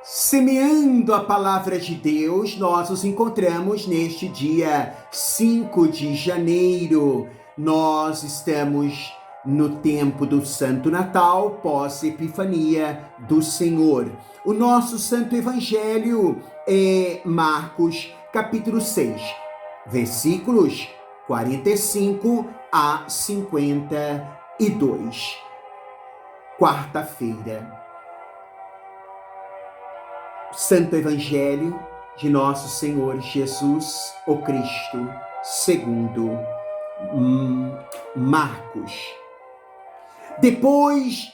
Semeando a palavra de Deus, nós nos encontramos neste dia 5 de janeiro. Nós estamos no tempo do Santo Natal, pós-Epifania do Senhor. O nosso Santo Evangelho é Marcos, capítulo 6, versículos 45 a 52. Quarta-feira. Santo Evangelho de Nosso Senhor Jesus, o Cristo, segundo Marcos. Depois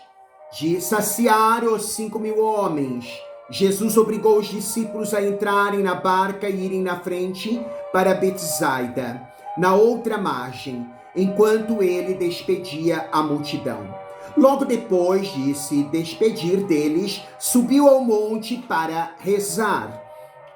de saciar os 5.000 homens, Jesus obrigou os discípulos a entrarem na barca e irem na frente para Betsaida, na outra margem, enquanto ele despedia a multidão. Logo depois de se despedir deles, subiu ao monte para rezar.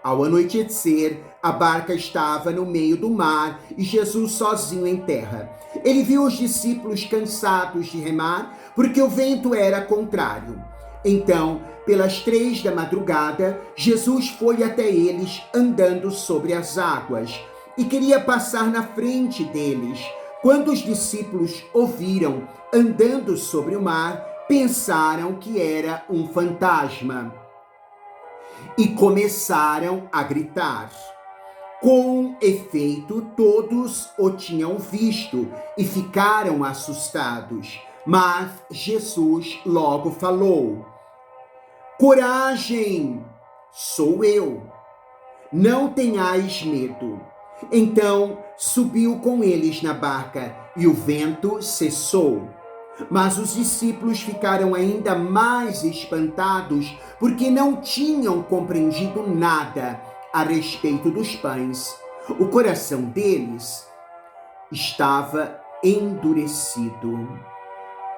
Ao anoitecer, a barca estava no meio do mar e Jesus sozinho em terra. Ele viu os discípulos cansados de remar, porque o vento era contrário. Então, pelas 3 da madrugada, Jesus foi até eles andando sobre as águas e queria passar na frente deles. Quando os discípulos o viram andando sobre o mar, pensaram que era um fantasma e começaram a gritar. Com efeito, todos o tinham visto e ficaram assustados. Mas Jesus logo falou: "Coragem, sou eu, não tenhais medo." Então subiu com eles na barca e o vento cessou. Mas os discípulos ficaram ainda mais espantados porque não tinham compreendido nada a respeito dos pães. O coração deles estava endurecido.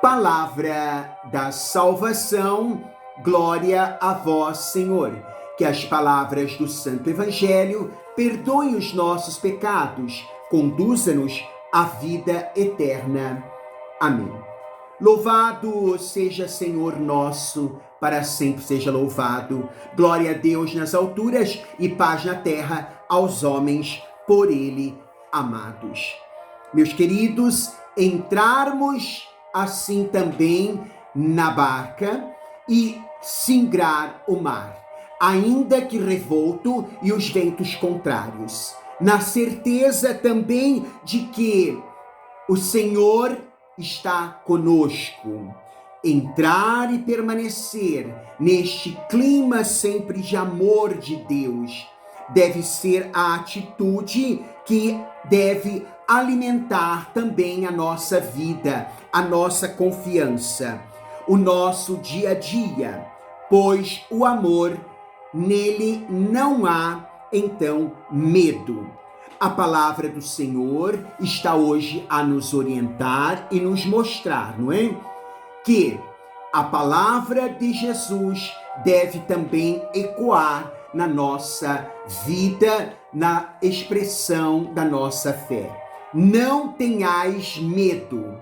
Palavra da salvação, glória a vós, Senhor. Que as palavras do Santo Evangelho perdoem os nossos pecados, conduza-nos à vida eterna. Amém. Louvado seja Senhor nosso, para sempre seja louvado. Glória a Deus nas alturas e paz na terra aos homens por ele amados. Meus queridos, entrarmos assim também na barca e singrar o mar, ainda que revolto e os ventos contrários, na certeza também de que o Senhor está conosco. Entrar e permanecer neste clima sempre de amor de Deus deve ser a atitude que deve alimentar também a nossa vida, a nossa confiança, o nosso dia a dia, pois o amor, nele não há, então, medo. A palavra do Senhor está hoje a nos orientar e nos mostrar, não é? Que a palavra de Jesus deve também ecoar na nossa vida, na expressão da nossa fé. Não tenhais medo.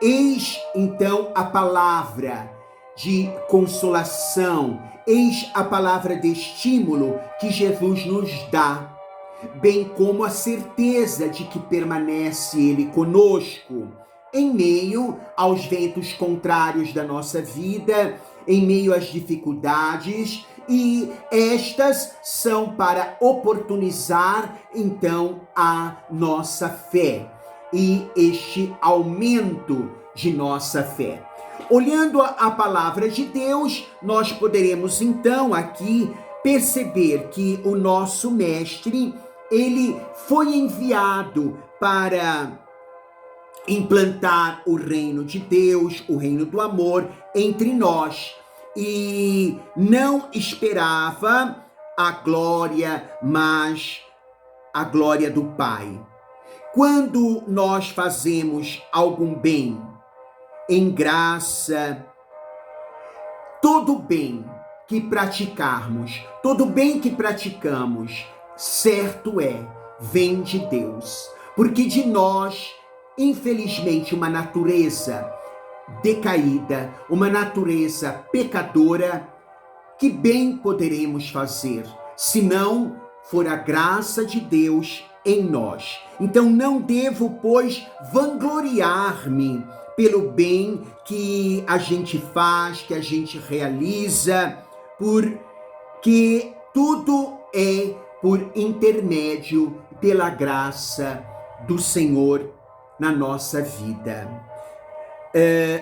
Eis, então, a palavra de consolação, eis a palavra de estímulo que Jesus nos dá, bem como a certeza de que permanece Ele conosco, em meio aos ventos contrários da nossa vida, em meio às dificuldades, e estas são para oportunizar, então, a nossa fé e este aumento de nossa fé. Olhando a palavra de Deus, nós poderemos então aqui perceber que o nosso mestre, ele foi enviado para implantar o reino de Deus, o reino do amor entre nós, e não esperava a glória, mas a glória do Pai. Quando nós fazemos algum bem, em graça, todo bem que praticarmos, todo bem que praticamos, certo é, vem de Deus. Porque de nós, infelizmente, uma natureza decaída, uma natureza pecadora, que bem poderemos fazer, se não for a graça de Deus em nós? Então não devo, pois, vangloriar-me pelo bem que a gente faz, que a gente realiza, porque tudo é por intermédio pela graça do Senhor na nossa vida.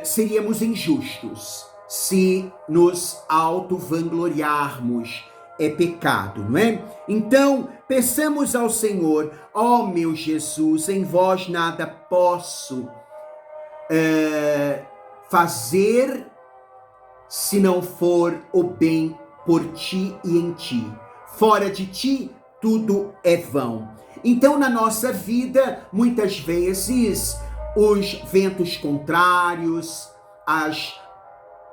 Seríamos injustos se nos auto-vangloriarmos. É pecado, não é? Então, peçamos ao Senhor: ó meu Jesus, em vós nada posso fazer se não for o bem por ti e em ti. Fora de ti, tudo é vão. Então, na nossa vida, muitas vezes, os ventos contrários, as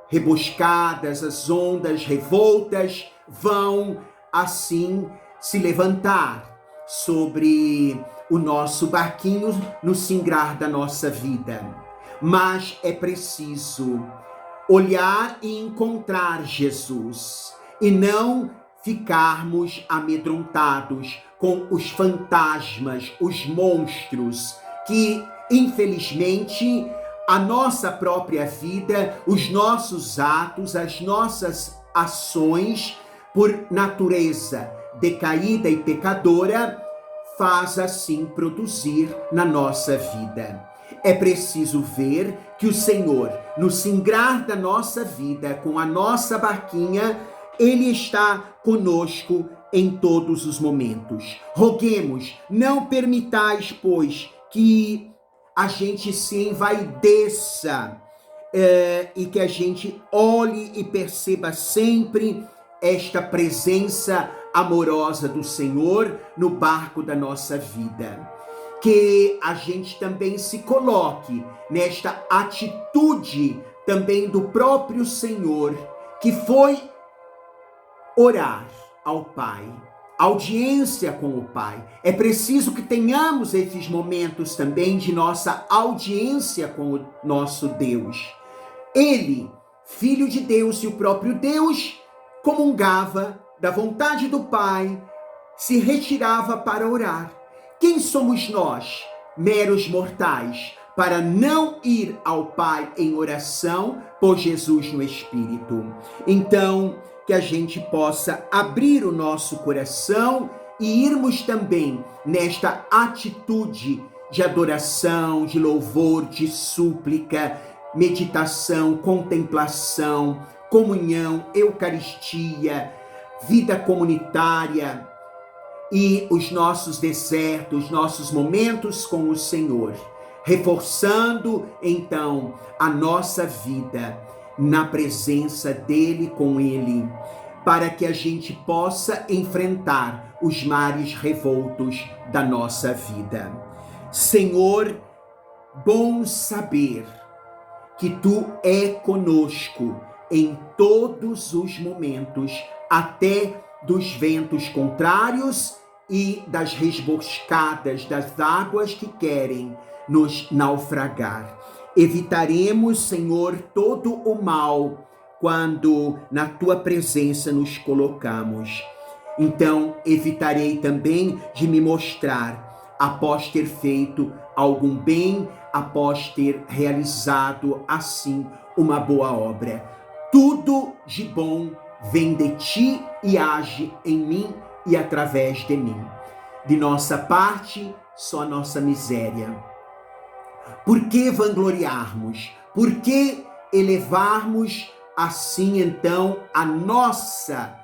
rebuscadas, as ondas revoltas vão assim se levantar sobre o nosso barquinho no singrar da nossa vida. Mas é preciso olhar e encontrar Jesus e não ficarmos amedrontados com os fantasmas, os monstros que, infelizmente, a nossa própria vida, os nossos atos, as nossas ações, por natureza decaída e pecadora, faz assim produzir na nossa vida. É preciso ver que o Senhor, no singrar da nossa vida, com a nossa barquinha, Ele está conosco em todos os momentos. Roguemos, não permitais, pois, que a gente se envaideça e que a gente olhe e perceba sempre esta presença amorosa do Senhor no barco da nossa vida. Que a gente também se coloque nesta atitude também do próprio Senhor, que foi orar ao Pai, audiência com o Pai. É preciso que tenhamos esses momentos também de nossa audiência com o nosso Deus. Ele, Filho de Deus e o próprio Deus, comungava da vontade do Pai, se retirava para orar. Quem somos nós, meros mortais, para não ir ao Pai em oração por Jesus no Espírito? Então, que a gente possa abrir o nosso coração e irmos também nesta atitude de adoração, de louvor, de súplica, meditação, contemplação, comunhão, Eucaristia, vida comunitária e os nossos desertos, nossos momentos com o Senhor, reforçando então a nossa vida na presença dele, com ele, para que a gente possa enfrentar os mares revoltos da nossa vida. Senhor, bom saber que tu é conosco em todos os momentos, até dos ventos contrários e das rebuscadas das águas que querem nos naufragar. Evitaremos, Senhor, todo o mal quando na tua presença nos colocamos. Então, evitarei também de me mostrar após ter feito algum bem, após ter realizado assim uma boa obra. Tudo de bom vem de ti e age em mim e através de mim. De nossa parte, só nossa miséria. Por que vangloriarmos? Por que elevarmos assim então a nossa,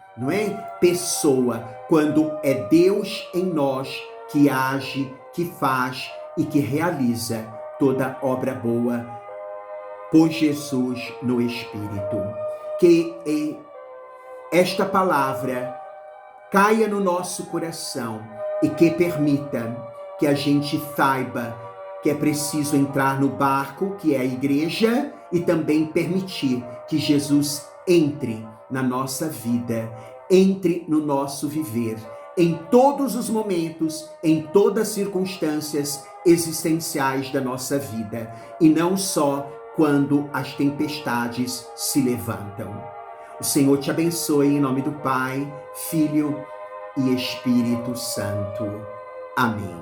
pessoa, quando é Deus em nós que age, que faz e que realiza toda obra boa por Jesus no Espírito? Que esta palavra caia no nosso coração e que permita que a gente saiba que é preciso entrar no barco, que é a igreja, e também permitir que Jesus entre na nossa vida, entre no nosso viver, em todos os momentos, em todas as circunstâncias existenciais da nossa vida, e não só quando as tempestades se levantam. O Senhor te abençoe em nome do Pai, Filho e Espírito Santo. Amém.